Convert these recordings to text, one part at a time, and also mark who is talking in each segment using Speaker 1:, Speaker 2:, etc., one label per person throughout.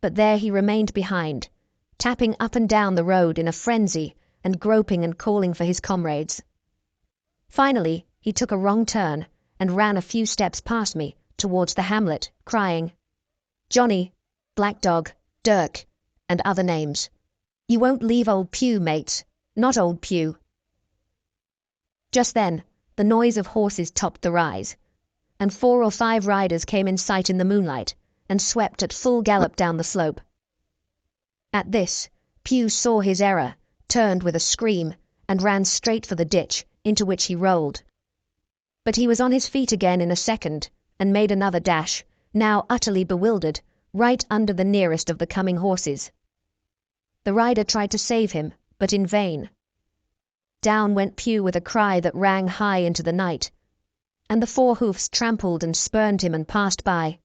Speaker 1: but there he remained behind, tapping up and down the road in a frenzy and groping and calling for his comrades. Finally, he took a wrong turn and ran a few steps past me towards the hamlet, crying, "Johnny, Black Dog, Dirk," and other names. "You won't leave old Pew, mates, not old Pew." Just then, the noise of horses topped the rise, and 4 or 5 riders came in sight in the moonlight and swept at full gallop down the slope. At this, Pew saw his error, turned with a scream, and ran straight for the ditch, into which he rolled. But he was on his feet again in a second, and made another dash, now utterly bewildered, right under the nearest of the coming horses. The rider tried to save him, but in vain. Down went Pew with a cry that rang high into the night, and the 4 hoofs trampled and spurned him and passed by.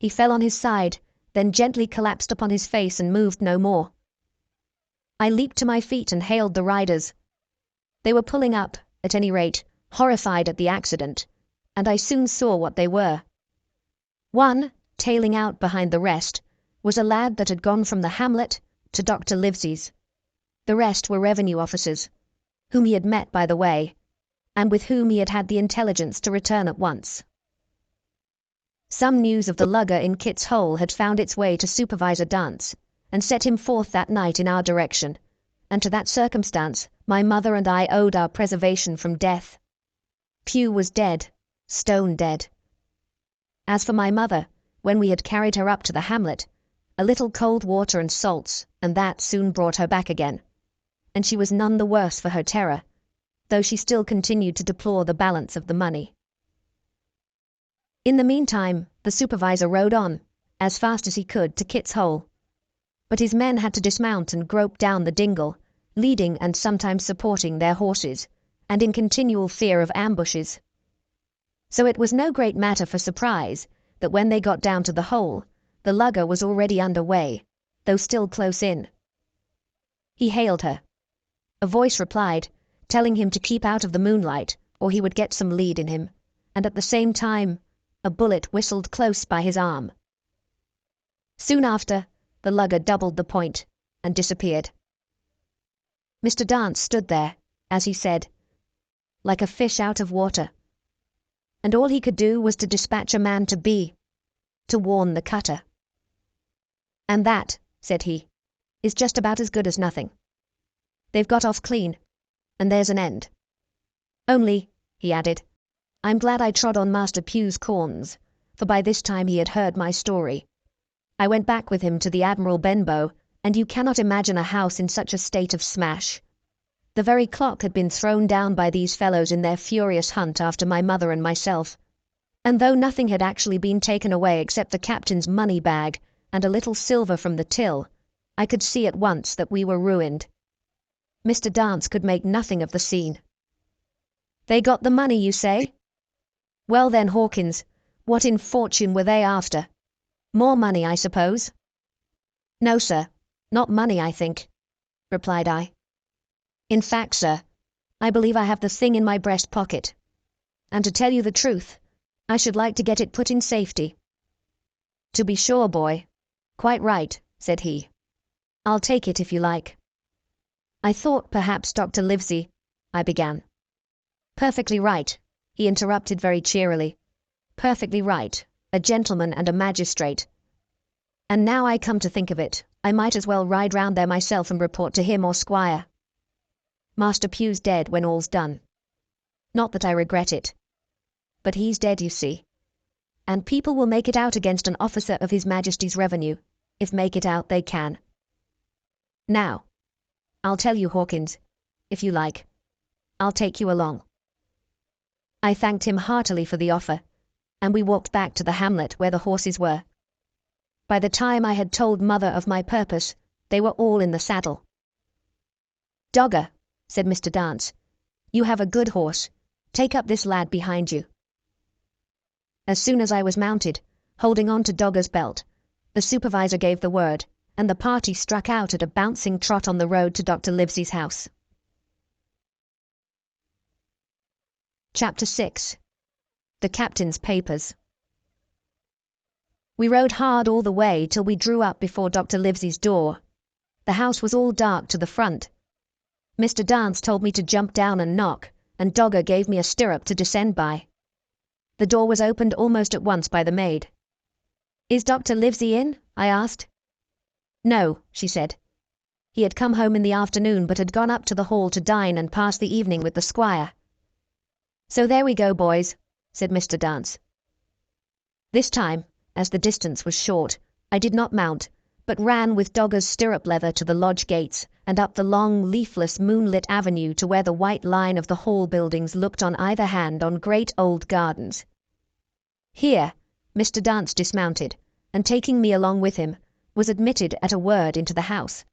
Speaker 1: He fell on his side, then gently collapsed upon his face and moved no more. I leaped to my feet and hailed the riders. They were pulling up, at any rate, horrified at the accident, and I soon saw what they were. One, tailing out behind the rest, was a lad that had gone from the hamlet to Dr. Livesey's. The rest were revenue officers, whom he had met by the way, and with whom he had had the intelligence to return at once. Some news of the lugger in Kit's Hole had found its way to Supervisor Dance, and set him forth that night in our direction, and to that circumstance my mother and I owed our preservation from death. Pew was dead, stone dead. As for my mother, when we had carried her up to the hamlet, a little cold water and salts, and that soon brought her back again, and she was none the worse for her terror, though she still continued to deplore the balance of the money. In the meantime, the supervisor rode on, as fast as he could, to Kit's Hole. But his men had to dismount and grope down the dingle, leading and sometimes supporting their horses, and in continual fear of ambushes. So it was no great matter for surprise that when they got down to the hole, the lugger was already under way, though still close in. He hailed her. A voice replied, telling him to keep out of the moonlight, or he would get some lead in him, and at the same time a bullet whistled close by his arm. Soon after, the lugger doubled the point and disappeared. Mr. Dance stood there, as he said, like a fish out of water, and all he could do was to dispatch a man to B, to warn the cutter. "And that," said he, "is just about as good as nothing. They've got off clean, and there's an end. Only," he added, "I'm glad I trod on Master Pew's corns, for by this time he had heard my story. I went back with him to the Admiral Benbow, and you cannot imagine a house in such a state of smash. The very clock had been thrown down by these fellows in their furious hunt after my mother and myself, and though nothing had actually been taken away except the captain's money bag and a little silver from the till, I could see at once that we were ruined. Mr. Dance could make nothing of the scene. They got the money, you say? Well then, Hawkins, what in fortune were they after? More money, I suppose?" "No, sir, not money, I think," replied I. "In fact, sir, I believe I have the thing in my breast pocket, and to tell you the truth, I should like to get it put in safety." "To be sure, boy. Quite right," said he. "I'll take it if you like." "I thought perhaps Dr. Livesey—" I began. "Perfectly right," he interrupted very cheerily. "Perfectly right, a gentleman and a magistrate. And now I come to think of it, I might as well ride round there myself and report to him or Squire. Master Pew's dead when all's done. Not that I regret it. But he's dead, you see. And people will make it out against an officer of His Majesty's revenue, if make it out they can. Now, I'll tell you, Hawkins, if you like. I'll take you along." I thanked him heartily for the offer, and we walked back to the hamlet where the horses were. By the time I had told Mother of my purpose, they were all in the saddle. "Dogger," said Mr. Dance, "you have a good horse. Take up this lad behind you." As soon as I was mounted, holding on to Dogger's belt, the supervisor gave the word, and the party struck out at a bouncing trot on the road to Dr. Livesey's house. Chapter 6. The Captain's Papers. We rode hard all the way till we drew up before Dr. Livesey's door. The house was all dark to the front. Mr. Dance told me to jump down and knock, and Dogger gave me a stirrup to descend by. The door was opened almost at once by the maid. "Is Dr. Livesey in?" I asked. "No," she said. He had come home in the afternoon but had gone up to the hall to dine and pass the evening with the squire. "So there we go, boys," said Mr. Dance. This time, as the distance was short, I did not mount, but ran with Dogger's stirrup leather to the lodge gates and up the long, leafless, moonlit avenue to where the white line of the hall buildings looked on either hand on great old gardens. Here, Mr. Dance dismounted, and taking me along with him, was admitted at a word into the house.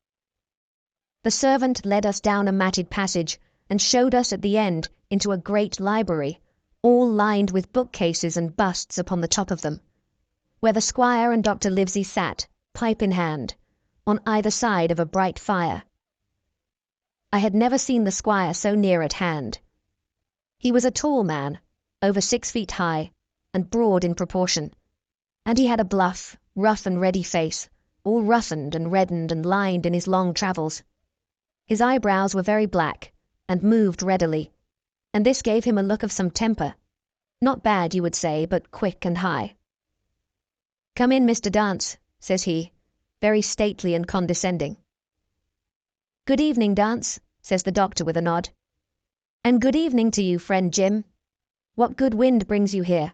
Speaker 1: The servant led us down a matted passage and showed us at the end into a great library, all lined with bookcases and busts upon the top of them, where the squire and Dr. Livesey sat, pipe in hand, on either side of a bright fire. I had never seen the squire so near at hand. He was a tall man, over 6 feet high, and broad in proportion, and he had a bluff, rough and ready face, all roughened and reddened and lined in his long travels. His eyebrows were very black, and moved readily, and this gave him a look of some temper. Not bad, you would say, but quick and high. "Come in, Mr. Dance," says he, very stately and condescending. "Good evening, Dance," says the doctor with a nod. "And good evening to you, friend Jim. What good wind brings you here?"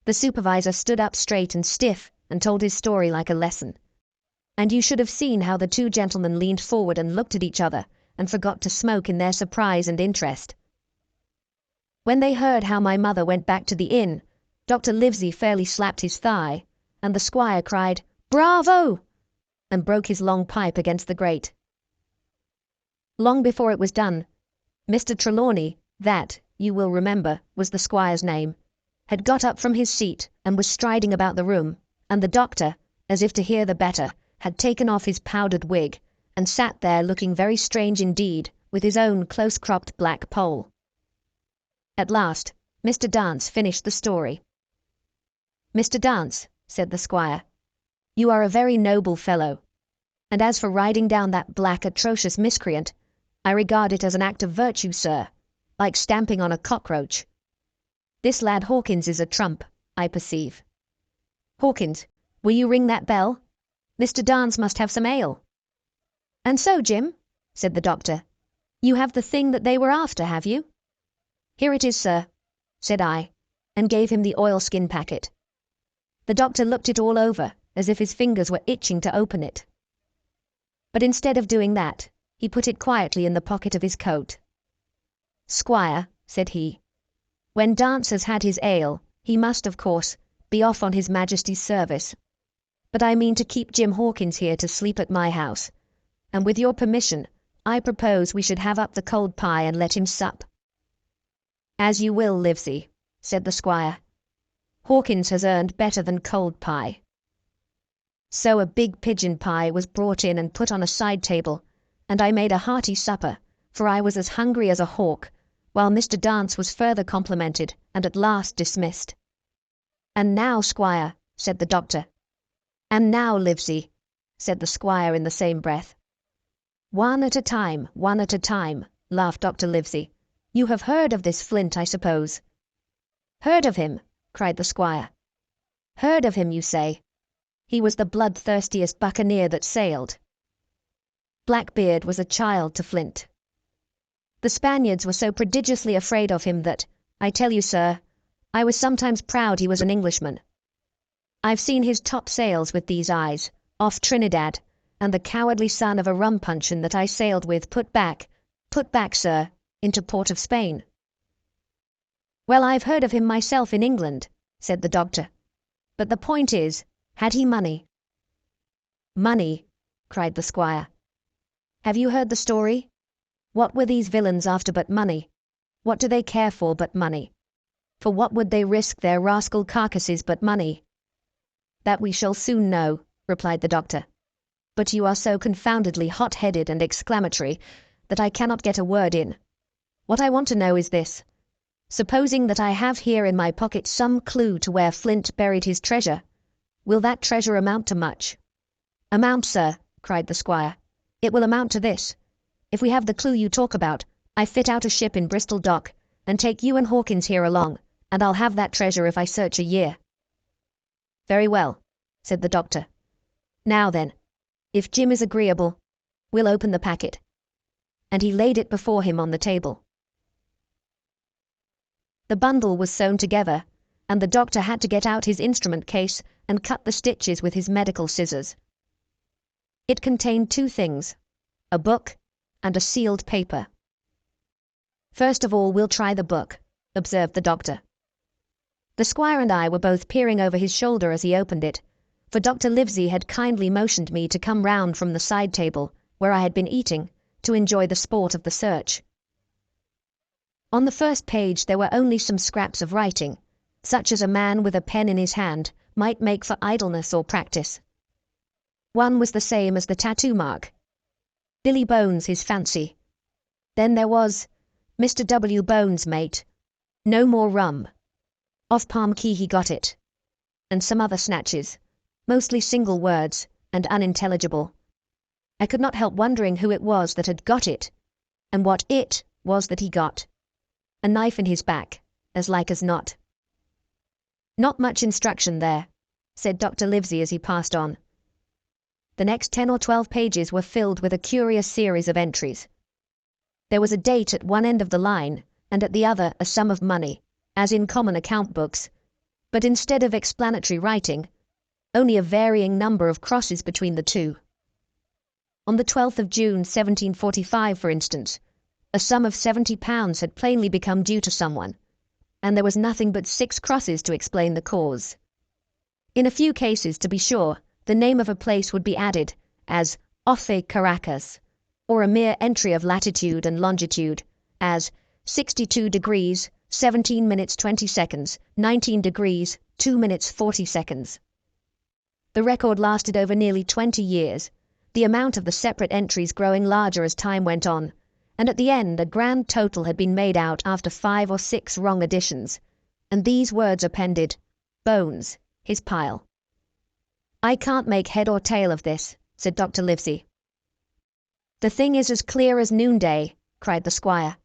Speaker 1: The supervisor stood up straight and stiff and told his story like a lesson. And you should have seen how the two gentlemen leaned forward and looked at each other and forgot to smoke in their surprise and interest. When they heard how my mother went back to the inn, Dr. Livesey fairly slapped his thigh, and the squire cried, "Bravo!" and broke his long pipe against the grate. Long before it was done, Mr. Trelawney, that, you will remember, was the squire's name, had got up from his seat and was striding about the room, and the doctor, as if to hear the better, had taken off his powdered wig, and sat there looking very strange indeed, with his own close-cropped black poll. At last, Mr. Dance finished the story. "Mr. Dance," said the squire, "you are a very noble fellow, and as for riding down that black, atrocious miscreant, I regard it as an act of virtue, sir, like stamping on a cockroach. This lad Hawkins is a trump, I perceive. Hawkins, will you ring that bell? Mr. Dance must have some ale." "And so, Jim," said the doctor, "you have the thing that they were after, have you?" "Here it is, sir," said I, and gave him the oilskin packet. The doctor looked it all over, as if his fingers were itching to open it. But instead of doing that, he put it quietly in the pocket of his coat. "Squire," said he, "when Dance has had his ale, he must, of course, be off on his Majesty's service. But I mean to keep Jim Hawkins here to sleep at my house, and with your permission, I propose we should have up the cold pie and let him sup." "As you will, Livesey," said the squire. "Hawkins has earned better than cold pie." So a big pigeon pie was brought in and put on a side table, and I made a hearty supper, for I was as hungry as a hawk, while Mr. Dance was further complimented and at last dismissed. "And now, squire," said the doctor. "And now, Livesey," said the squire in the same breath. One at a time, laughed Dr. Livesey. "You have heard of this Flint, I suppose?" "Heard of him?" cried the squire. "Heard of him, you say? He was the bloodthirstiest buccaneer that sailed." Blackbeard was a child to Flint. The Spaniards were so prodigiously afraid of him that, I tell you, sir, I was sometimes proud he was an Englishman. I've seen his top sails with these eyes, off Trinidad, and the cowardly son of a rum puncheon that I sailed with put back, sir, into Port of Spain. "Well, I've heard of him myself in England," said the doctor. "But the point is, had he money?" "Money!" cried the squire. "Have you heard the story? What were these villains after but money? What do they care for but money? For what would they risk their rascal carcasses but money?" "That we shall soon know," replied the doctor. "But you are so confoundedly hot-headed and exclamatory that I cannot get a word in. What I want to know is this. Supposing that I have here in my pocket some clue to where Flint buried his treasure, Will that treasure amount to much?" "Amount, sir," cried the squire. "It will amount to this. If we have the clue you talk about, I fit out a ship in Bristol dock, and take you and Hawkins here along, and I'll have that treasure if I search a year." "Very well," said the doctor. "Now then, if Jim is agreeable, we'll open the packet." And he laid it before him on the table. The bundle was sewn together, and the doctor had to get out his instrument case and cut the stitches with his medical scissors. It contained two things, a book and a sealed paper. "First of all, we'll try the book," observed the doctor. The squire and I were both peering over his shoulder as he opened it, for Dr. Livesey had kindly motioned me to come round from the side table, where I had been eating, to enjoy the sport of the search. On the first page there were only some scraps of writing, such as a man with a pen in his hand might make for idleness or practice. One was the same as the tattoo mark, "Billy Bones, his fancy." Then there was, "Mr. W. Bones, mate. No more rum. Off Palm Key he got it," and some other snatches, mostly single words and unintelligible. I could not help wondering who it was that had got it, and what it was that he got. A knife in his back, as like as not. "Not much instruction there," said Dr. Livesey as he passed on. The next 10 or 12 pages were filled with a curious series of entries. There was a date at one end of the line, and at the other a sum of money, as in common account books, but instead of explanatory writing, only a varying number of crosses between the two. On the 12th of June, 1745, for instance, a sum of £70 had plainly become due to someone, and there was nothing but 6 crosses to explain the cause. In a few cases, to be sure, the name of a place would be added, as Offe Caracas, or a mere entry of latitude and longitude, as 62 degrees, 17 minutes 20 seconds, 19 degrees, 2 minutes 40 seconds. The record lasted over nearly 20 years, the amount of the separate entries growing larger as time went on, and at the end a grand total had been made out after 5 or 6 wrong additions, and these words appended, "Bones, his pile." "I can't make head or tail of this," said Dr. Livesey. "The thing is as clear as noonday," cried the squire.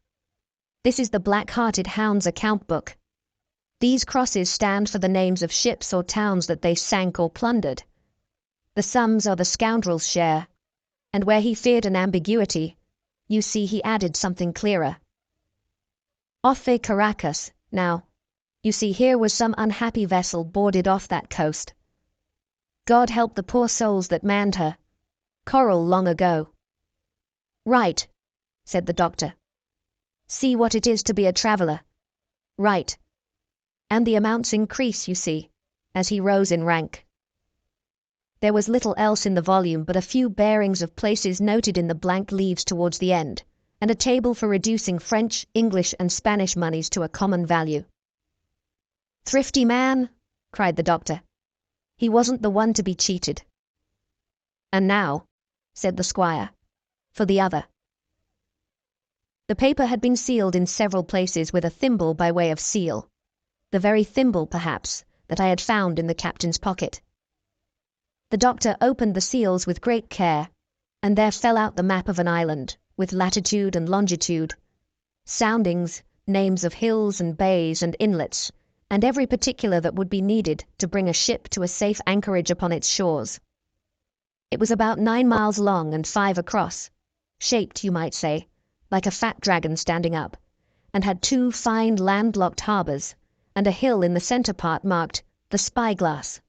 Speaker 1: "This is the Black-Hearted Hound's account book. These crosses stand for the names of ships or towns that they sank or plundered. The sums are the scoundrel's share, and where he feared an ambiguity, you see he added something clearer. Offe Caracas, now, you see here was some unhappy vessel boarded off that coast. God help the poor souls that manned her. Coral long ago." "Right," said the doctor. "See what it is to be a traveller. Right. And the amounts increase, you see, as he rose in rank." There was little else in the volume but a few bearings of places noted in the blank leaves towards the end, and a table for reducing French, English, and Spanish moneys to a common value. "Thrifty man!" cried the doctor. "He wasn't the one to be cheated." "And now," said the squire, "for the other." The paper had been sealed in several places with a thimble by way of seal, the very thimble, perhaps, that I had found in the captain's pocket. The doctor opened the seals with great care, and there fell out the map of an island, with latitude and longitude, soundings, names of hills and bays and inlets, and every particular that would be needed to bring a ship to a safe anchorage upon its shores. It was about 9 miles long and 5 across, shaped, you might say, like a fat dragon standing up, and had 2 fine landlocked harbours, and a hill in the centre part marked the Spyglass.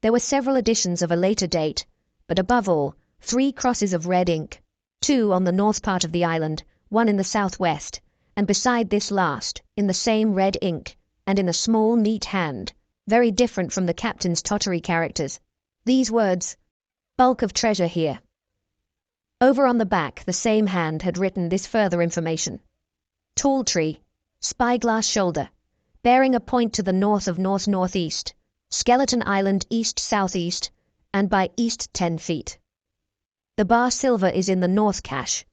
Speaker 1: There were several editions of a later date, but above all, 3 crosses of red ink, 2 on the north part of the island, 1 in the southwest, and beside this last, in the same red ink, and in a small, neat hand, very different from the captain's tottery characters, these words, "Bulk of treasure here." Over on the back, the same hand had written this further information: "Tall tree, Spyglass shoulder, bearing a point to the north of north-northeast, Skeleton Island east-southeast, and by east 10 feet. The bar silver is in the north cache,